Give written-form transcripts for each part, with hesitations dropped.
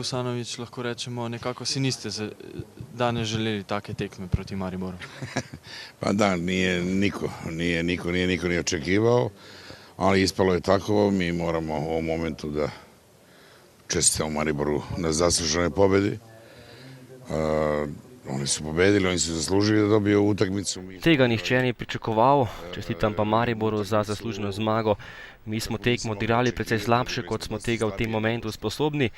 Kosanović, lahko rečemo, nekako si niste danes želeli take tekme proti Mariboru. Pa da, niko nije očekivao, ali ispalo je tako. Mi moramo u ovom momentu da čestitamo Mariboru na zasluženoj pobedi. Oni su pobedili, oni su zaslužili da dobiju utakmicu. Tega nihče ni pričakoval, čestitam pa Mariboru za zasluženo zmago. Mi smo tekmo odigrali precej slabše, kot smo tega v tem momentu sposobni.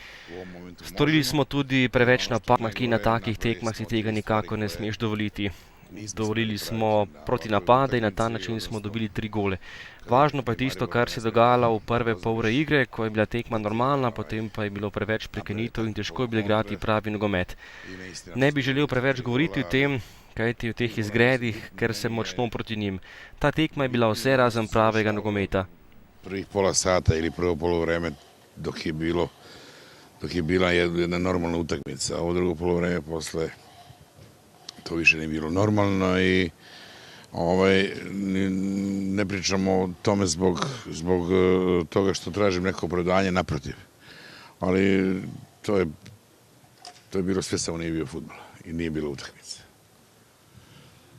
Storili smo tudi preveč napak, ki na takih tekmah si tega nikako ne smeš dovoliti. Dovolili smo protinapade in na ta način smo dobili 3 gole. Važno pa je tisto, kar se je dogajalo v prve pol ure igre, ko je bila tekma normalna, potem pa je bilo preveč prekinitev in težko je bilo igrati pravi nogomet. Ne bi želel preveč govoriti o tem, kajti o teh izgredih, ker sem močno proti njim. Ta tekma je bila vse razen pravega nogometa. Prvih pola sata ili prvo polovreme dok je bila jedna normalna utakmica, a ovo drugo polovreme posle to više nije bilo normalno i ne pričamo o tome zbog toga što tražim neko opravdanje, naprotiv. Ali to je bilo sve, samo nije bio fudbal i nije bilo utakmice.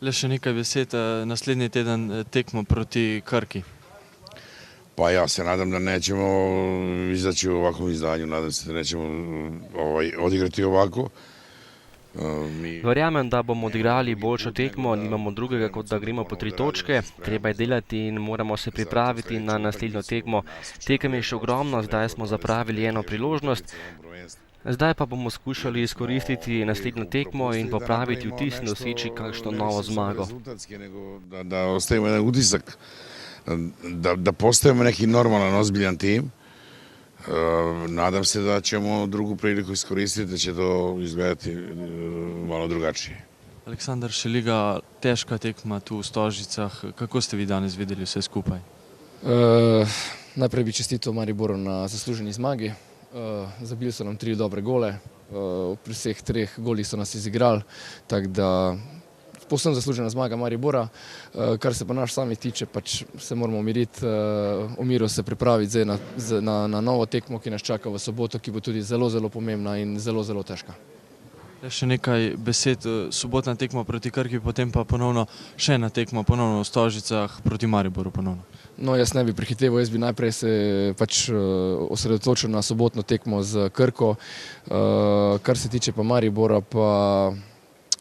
Le še nekaj besed, naslednji teden tekmo proti Krki. Pa ja se nadam da nećemo izaći u ovakvom izdanju, nadam se da nećemo odigrati ovako. Verjamem, da bomo odigrali boljšo tekmo, nimamo drugega, kot da gremo po 3 točke. Treba je delati in moramo se pripraviti na naslednjo tekmo. Tekem je še ogromno, zdaj smo zapravili eno priložnost. Zdaj pa bomo skušali izkoristiti naslednjo tekmo in popraviti vtis in doseči kakšno novo zmago. Da ostavimo jedan utisak, da postajemo neki normalan, ozbiljan tim. Nadam se da ćemo drugu priliku iskoristiti, da će to izgledati malo drugačije. Aleksandar Šeliga, težka tekma tu v Stožicah. Kako ste vi danes videli vse skupaj? Najprej bi čestital Mariboru na zasluženi zmagi. Zabili so nam 3 dobre gole, pri vseh 3 golih so nas izigrali, tako da povsem zaslužena zmaga Maribora. Kar se pa naš sami tiče, pač se moramo umiriti, v miru se pripraviti zdaj na novo tekmo, ki nas čaka v soboto, ki bo tudi zelo, zelo pomembna in zelo, zelo težka. Še nekaj besed, sobotna tekma proti Krki, potem pa ponovno še ena tekma, ponovno v Stožicah proti Mariboru ponovno. No, jaz ne bi prehiteval, jaz bi najprej se pač osredotočil na sobotno tekmo z Krko. Kar se tiče pa Maribora, pa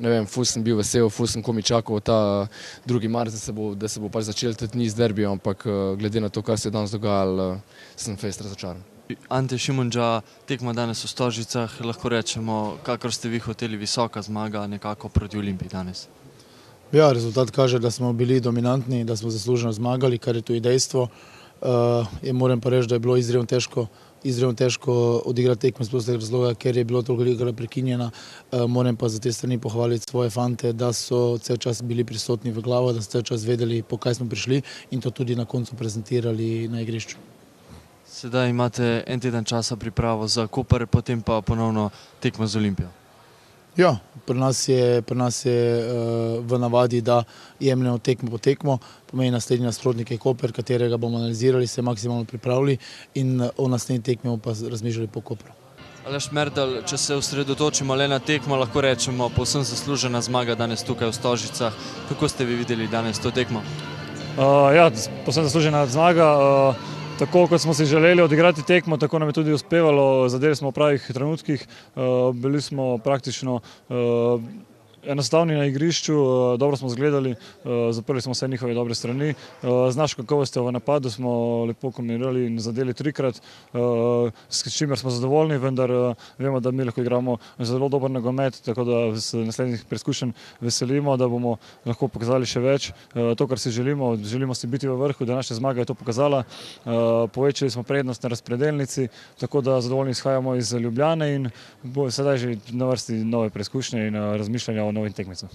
ne vem, ful sem bil vesel, ful sem komaj čakal ta 2. marec, da se bo pač začel tudi niz derbijev, ampak glede na to, kar se je danes dogajalo, sem fejst razočaran. Ante Šimundža, tekma danes v Stožicah, lahko rečemo, kakor ste vi hoteli, visoka zmaga nekako proti Olimpiji danes. Ja, rezultat kaže, da smo bili dominantni, da smo zasluženo zmagali, kar je tudi dejstvo. Moram pa reči, da je bilo izredno težko odigrati tekme z prostega razloga, ker je bilo toliko igra prekinjena. Moram pa za te strani pohvaliti svoje fante, da so cel čas bili prisotni v glavo, da so cel čas vedeli, po kaj smo prišli in to tudi na koncu prezentirali na igrišču. Sedaj imate en teden časa pripravo za Koper, potem pa ponovno tekmo z Olimpijo. Ja, pri nas je v navadi, da jemljemo tekmo po tekmo, pomeni naslednji nasprotnik je Koper, katerega bomo analizirali, se maksimalno pripravili in o naslednji tekmi bomo pa razmišljali po Kopru. Aleš Mertelj, če se osredotočimo le na tekmo, lahko rečemo, povsem zaslužena zmaga danes tukaj v Stožicah. Kako ste vi videli danes to tekmo? Ja, povsem zaslužena zmaga. Tako kot smo si želeli odigrati tekmo, tako nam je tudi uspevalo, zadeli smo v pravih trenutkih, bili smo praktično enostavni na igrišču, dobro smo zgledali, zaprli smo vse njihove dobre strani. Z našo kakovostjo v napadu smo lepo kombinirali in zadeli 3-krat, s čimer smo zadovoljni, vendar vemo, da mi lahko igramo zelo dober nogomet, tako da z naslednjih preizkušenj veselimo, da bomo lahko pokazali še več. To, kar si želimo, želimo si biti v vrhu, današnja zmaga je to pokazala. Povečali smo prednost na razpredelnici, tako da zadovoljni izhajamo iz Ljubljane in sedaj že na vrsti nove preizkušnje in razmišljanja o novim tekmicah.